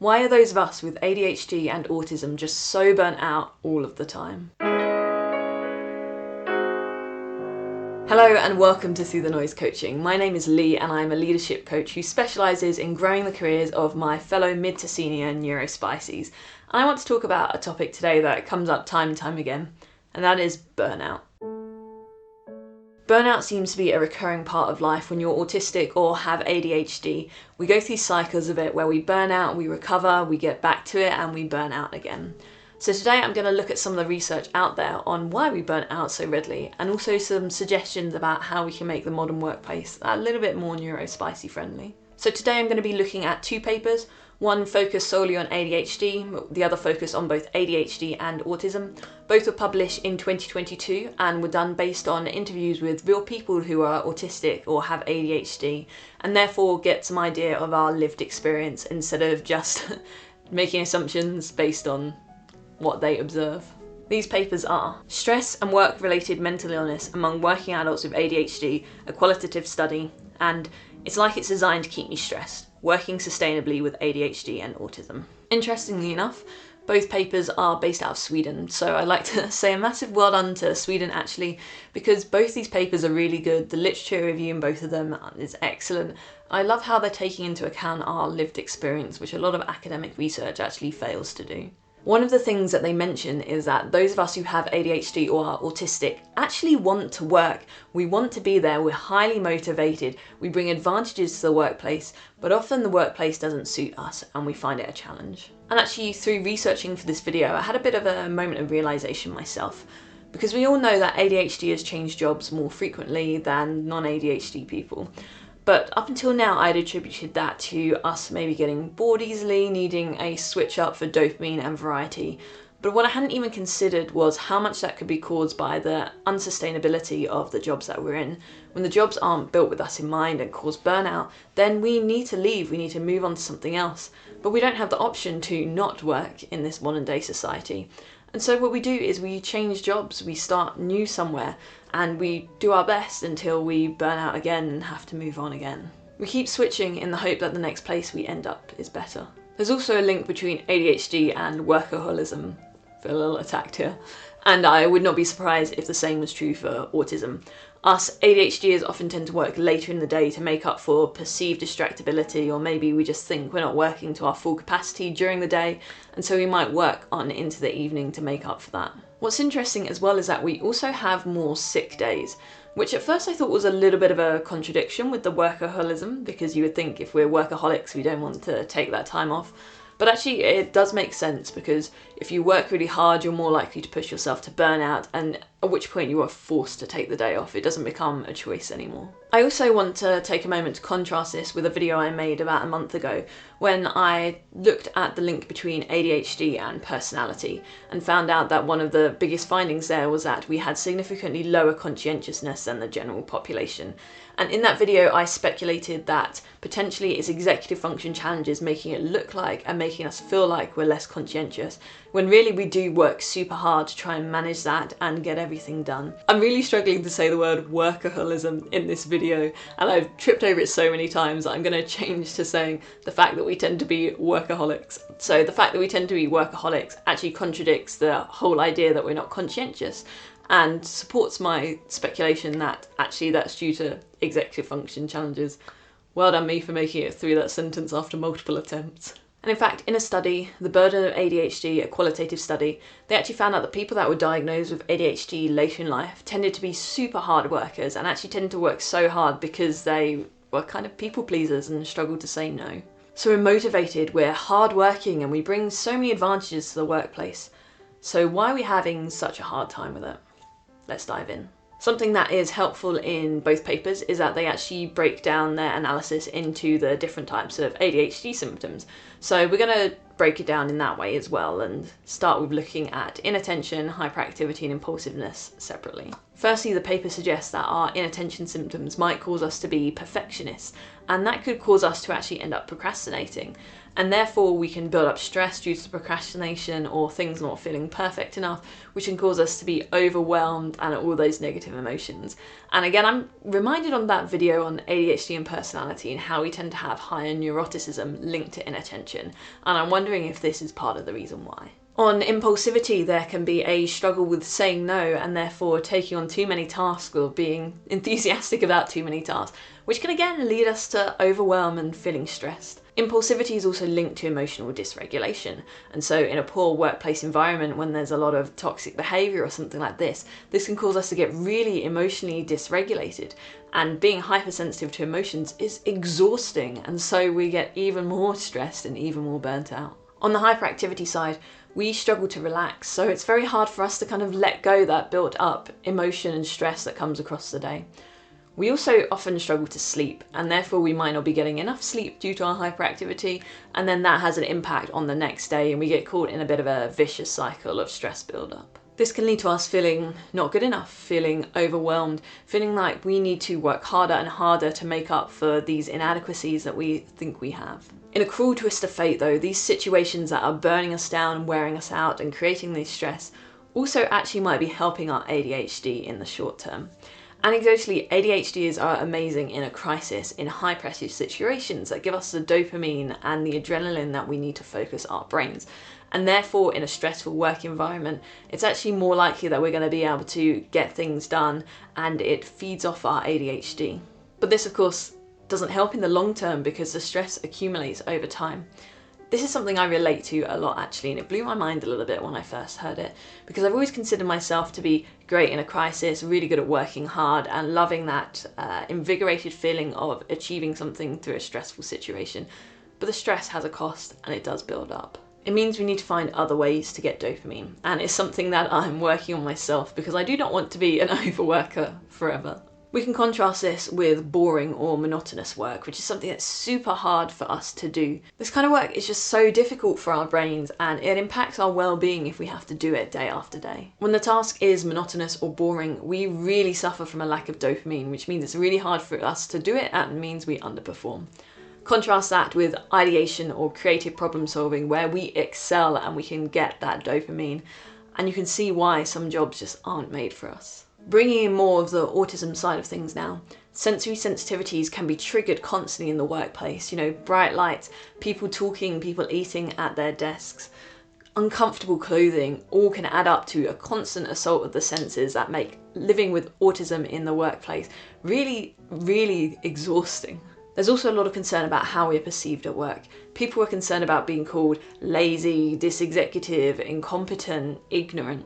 Why are those of us with ADHD and autism just so burnt out all of the time? Hello and welcome to Through the Noise Coaching. My name is Lee and I'm a leadership coach who specialises in growing the careers of my fellow mid to senior neurospices. And I want to talk about a topic today that comes up time and time again, and that is burnout. Burnout seems to be a recurring part of life when you're autistic or have ADHD. We go through cycles of it where we burn out, we recover, we get back to it and we burn out again. So today I'm going to look at some of the research out there on why we burn out so readily, and also some suggestions about how we can make the modern workplace a little bit more neurospicy friendly. So today I'm going to be looking at two papers, one focused solely on ADHD, the other focused on both ADHD and autism. Both were published in 2022 and were done based on interviews with real people who are autistic or have ADHD, and therefore get some idea of our lived experience instead of just making assumptions based on what they observe. These papers are Stress and Work-Related Mental Illness Among Working Adults with ADHD, a Qualitative Study, and It's Like It's Designed to Keep Me Stressed, Working Sustainably with ADHD and Autism. Interestingly enough, both papers are based out of Sweden, so I'd like to say a massive well done to Sweden actually, because both these papers are really good. The literature review in both of them is excellent. I love how they're taking into account our lived experience, which a lot of academic research actually fails to do. One of the things that they mention is that those of us who have ADHD or are autistic actually want to work. We want to be there, we're highly motivated, we bring advantages to the workplace, but often the workplace doesn't suit us and we find it a challenge. And actually, through researching for this video, I had a bit of a moment of realisation myself, because we all know that ADHD has changed jobs more frequently than non-ADHD people. But up until now, I'd attributed that to us maybe getting bored easily, needing a switch up for dopamine and variety. But what I hadn't even considered was how much that could be caused by the unsustainability of the jobs that we're in. When the jobs aren't built with us in mind and cause burnout, then we need to leave, we need to move on to something else. But we don't have the option to not work in this modern day society. And so what we do is we change jobs, we start new somewhere, and we do our best until we burn out again and have to move on again. We keep switching in the hope that the next place we end up is better. There's also a link between ADHD and workaholism. Feel a little attacked here. And I would not be surprised if the same was true for autism. Us ADHDers often tend to work later in the day to make up for perceived distractibility, or maybe we just think we're not working to our full capacity during the day, and so we might work on into the evening to make up for that. What's interesting as well is that we also have more sick days, which at first I thought was a little bit of a contradiction with the workaholism, because you would think if we're workaholics we don't want to take that time off. But actually it does make sense, because if you work really hard you're more likely to push yourself to burnout, and at which point you are forced to take the day off. It doesn't become a choice anymore. I also want to take a moment to contrast this with a video I made about a month ago when I looked at the link between ADHD and personality and found out that one of the biggest findings there was that we had significantly lower conscientiousness than the general population. And in that video I speculated that potentially it's executive function challenges making it look like and making us feel like we're less conscientious, when really we do work super hard to try and manage that and get everything done. I'm really struggling to say the word workaholism in this video, and I've tripped over it so many times that I'm going to change to saying the fact that we tend to be workaholics. So the fact that we tend to be workaholics actually contradicts the whole idea that we're not conscientious, and supports my speculation that actually that's due to executive function challenges. Well done me for making it through that sentence after multiple attempts. And in fact, in a study, The Burden of ADHD, a qualitative study, they actually found out that people that were diagnosed with ADHD later in life tended to be super hard workers, and actually tended to work so hard because they were kind of people pleasers and struggled to say no. So we're motivated, we're hard working, and we bring so many advantages to the workplace. So why are we having such a hard time with it? Let's dive in. Something that is helpful in both papers is that they actually break down their analysis into the different types of ADHD symptoms. So we're going to break it down in that way as well, and start with looking at inattention, hyperactivity and impulsiveness separately. Firstly, the paper suggests that our inattention symptoms might cause us to be perfectionists, and that could cause us to actually end up procrastinating. And therefore we can build up stress due to procrastination or things not feeling perfect enough, which can cause us to be overwhelmed and all those negative emotions. And again, I'm reminded on that video on ADHD and personality and how we tend to have higher neuroticism linked to inattention. attention, and I'm wondering if this is part of the reason why. On impulsivity, there can be a struggle with saying no and therefore taking on too many tasks or being enthusiastic about too many tasks, which can again lead us to overwhelm and feeling stressed. Impulsivity is also linked to emotional dysregulation, and so in a poor workplace environment when there's a lot of toxic behaviour or something like this can cause us to get really emotionally dysregulated, and being hypersensitive to emotions is exhausting, and so we get even more stressed and even more burnt out. On the hyperactivity side, we struggle to relax, so it's very hard for us to kind of let go that built up emotion and stress that comes across the day. We also often struggle to sleep, and therefore we might not be getting enough sleep due to our hyperactivity, and then that has an impact on the next day and we get caught in a bit of a vicious cycle of stress build-up. This can lead to us feeling not good enough, feeling overwhelmed, feeling like we need to work harder and harder to make up for these inadequacies that we think we have. In a cruel twist of fate though, these situations that are burning us down and wearing us out and creating this stress also actually might be helping our ADHD in the short term. Anecdotally, ADHDers are amazing in a crisis, in high pressure situations that give us the dopamine and the adrenaline that we need to focus our brains. And therefore, in a stressful work environment, it's actually more likely that we're going to be able to get things done, and it feeds off our ADHD. But this, of course, doesn't help in the long term because the stress accumulates over time. This is something I relate to a lot actually, and it blew my mind a little bit when I first heard it, because I've always considered myself to be great in a crisis, really good at working hard and loving that invigorated feeling of achieving something through a stressful situation. But the stress has a cost and it does build up. It means we need to find other ways to get dopamine, and it's something that I'm working on myself because I do not want to be an overworker forever. We can contrast this with boring or monotonous work, which is something that's super hard for us to do. This kind of work is just so difficult for our brains, and it impacts our well-being if we have to do it day after day. When the task is monotonous or boring, we really suffer from a lack of dopamine, which means it's really hard for us to do it and means we underperform. Contrast that with ideation or creative problem solving, where we excel and we can get that dopamine, and you can see why some jobs just aren't made for us. Bringing in more of the autism side of things now, sensory sensitivities can be triggered constantly in the workplace. Bright lights, people talking, people eating at their desks, uncomfortable clothing, all can add up to a constant assault of the senses that make living with autism in the workplace really, really exhausting. There's also a lot of concern about how we're perceived at work. People are concerned about being called lazy, dysexecutive, incompetent, ignorant.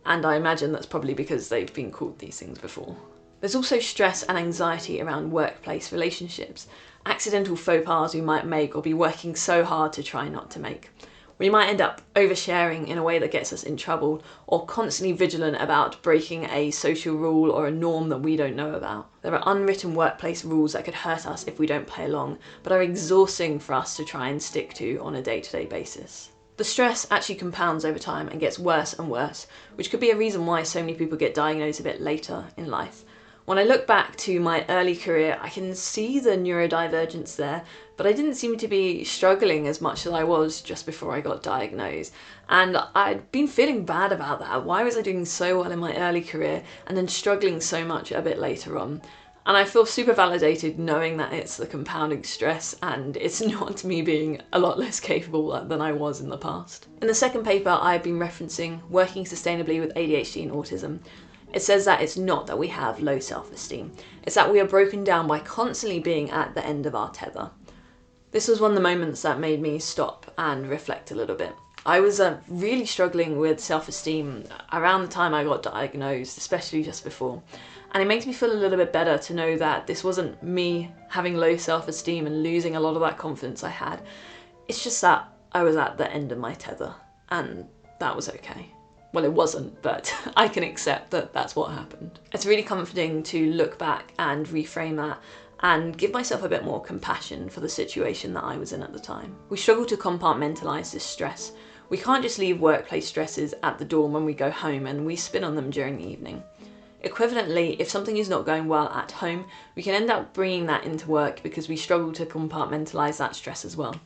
And I imagine that's probably because they've been called these things before. There's also stress and anxiety around workplace relationships, accidental faux pas we might make or be working so hard to try not to make. We might end up oversharing in a way that gets us in trouble, or constantly vigilant about breaking a social rule or a norm that we don't know about. There are unwritten workplace rules that could hurt us if we don't play along, but are exhausting for us to try and stick to on a day-to-day basis. The stress actually compounds over time and gets worse and worse, which could be a reason why so many people get diagnosed a bit later in life. When I look back to my early career, I can see the neurodivergence there, but I didn't seem to be struggling as much as I was just before I got diagnosed. And I'd been feeling bad about that. Why was I doing so well in my early career and then struggling so much a bit later on? And I feel super validated knowing that it's the compounding stress and it's not me being a lot less capable than I was in the past. In the second paper I've been referencing, Working Sustainably with ADHD and Autism, it says that it's not that we have low self-esteem, it's that we are broken down by constantly being at the end of our tether. This was one of the moments that made me stop and reflect a little bit. I was really struggling with self-esteem around the time I got diagnosed, especially just before. And it makes me feel a little bit better to know that this wasn't me having low self-esteem and losing a lot of that confidence I had. It's just that I was at the end of my tether, and that was okay. Well, it wasn't, but I can accept that that's what happened. It's really comforting to look back and reframe that and give myself a bit more compassion for the situation that I was in at the time. We struggle to compartmentalise this stress. We can't just leave workplace stresses at the door when we go home and we spin on them during the evening. Equivalently, if something is not going well at home, we can end up bringing that into work because we struggle to compartmentalise that stress as well.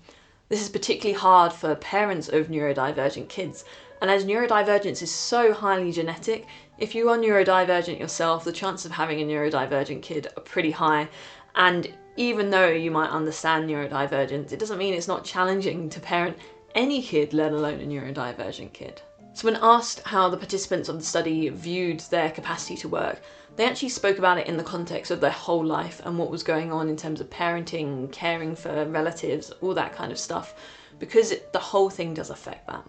This is particularly hard for parents of neurodivergent kids, and as neurodivergence is so highly genetic, if you are neurodivergent yourself, the chances of having a neurodivergent kid are pretty high, and Even though you might understand neurodivergence, it doesn't mean it's not challenging to parent any kid, let alone a neurodivergent kid. So when asked how the participants of the study viewed their capacity to work, they actually spoke about it in the context of their whole life and what was going on in terms of parenting, caring for relatives, all that kind of stuff, because the whole thing does affect that.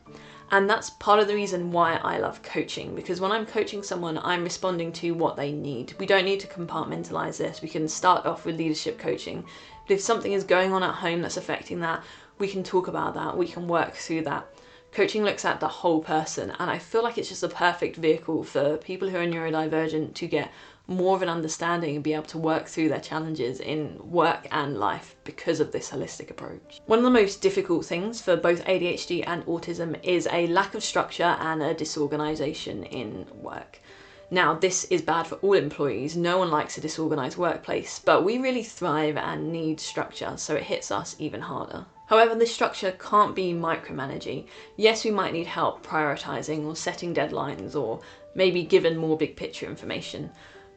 And that's part of the reason why I love coaching, because when I'm coaching someone, I'm responding to what they need. We don't need to compartmentalize this. We can start off with leadership coaching, but if something is going on at home that's affecting that, we can talk about that, we can work through that. Coaching looks at the whole person, and I feel like it's just a perfect vehicle for people who are neurodivergent to get more of an understanding and be able to work through their challenges in work and life because of this holistic approach. One of the most difficult things for both ADHD and autism is a lack of structure and a disorganization in work. Now, this is bad for all employees. No one likes a disorganized workplace, but we really thrive and need structure, so it hits us even harder. However, this structure can't be micromanaging. Yes, we might need help prioritizing or setting deadlines or maybe given more big picture information.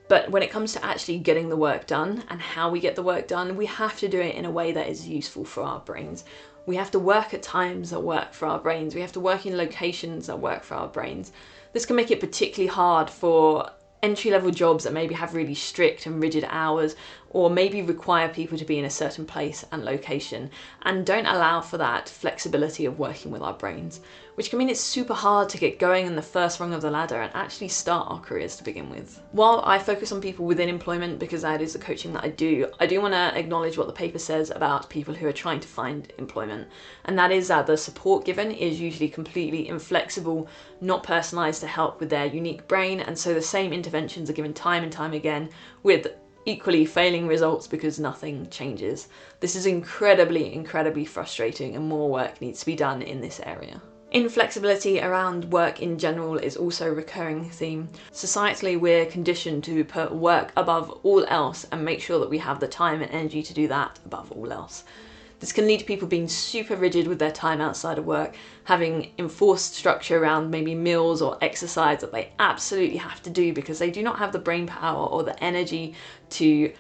But when it comes to actually getting the work done and how we get the work done, we have to do it in a way that is useful for our brains. We have to work at times that work for our brains. We have to work in locations that work for our brains. This can make it particularly hard for entry-level jobs that maybe have really strict and rigid hours, or maybe require people to be in a certain place and location and don't allow for that flexibility of working with our brains, which can mean it's super hard to get going in the first rung of the ladder and actually start our careers to begin with. While I focus on people within employment because that is the coaching that I do want to acknowledge what the paper says about people who are trying to find employment, and that is that the support given is usually completely inflexible, not personalised to help with their unique brain, and so the same interventions are given time and time again with equally failing results because nothing changes. This is incredibly frustrating, and more work needs to be done in this area. Inflexibility around work in general is also a recurring theme. Societally, we're conditioned to put work above all else and make sure that we have the time and energy to do that above all else. This can lead to people being super rigid with their time outside of work, having enforced structure around maybe meals or exercise that they absolutely have to do because they do not have the brain power or the energy to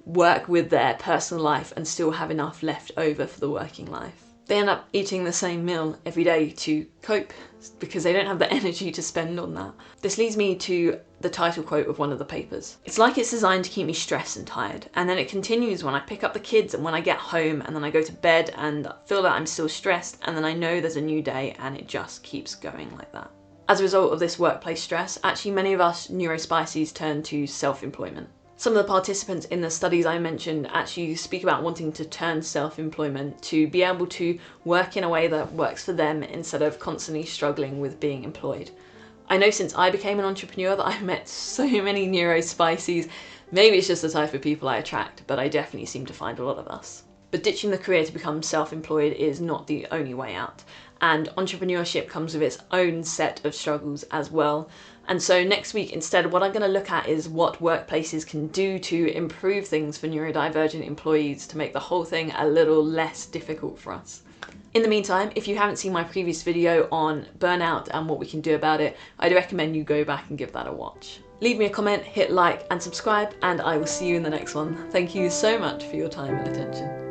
work with their personal life and still have enough left over for the working life. They end up eating the same meal every day to cope because they don't have the energy to spend on that. This leads me to the title quote of one of the papers. "It's like it's designed to keep me stressed and tired, and then it continues when I pick up the kids and when I get home, and then I go to bed and feel that I'm still stressed, and then I know there's a new day, and it just keeps going like that." As a result of this workplace stress, actually many of us neurospices turn to self-employment. Some of the participants in the studies I mentioned actually speak about wanting to turn self-employment to be able to work in a way that works for them instead of constantly struggling with being employed. I know since I became an entrepreneur that I've met so many neurospices. Maybe it's just the type of people I attract, but I definitely seem to find a lot of us. But ditching the career to become self-employed is not the only way out, and entrepreneurship comes with its own set of struggles as well. And so next week instead, what I'm going to look at is what workplaces can do to improve things for neurodivergent employees to make the whole thing a little less difficult for us. In the meantime, if you haven't seen my previous video on burnout and what we can do about it, I'd recommend you go back and give that a watch. Leave me a comment, hit like and subscribe, and I will see you in the next one. Thank you so much for your time and attention.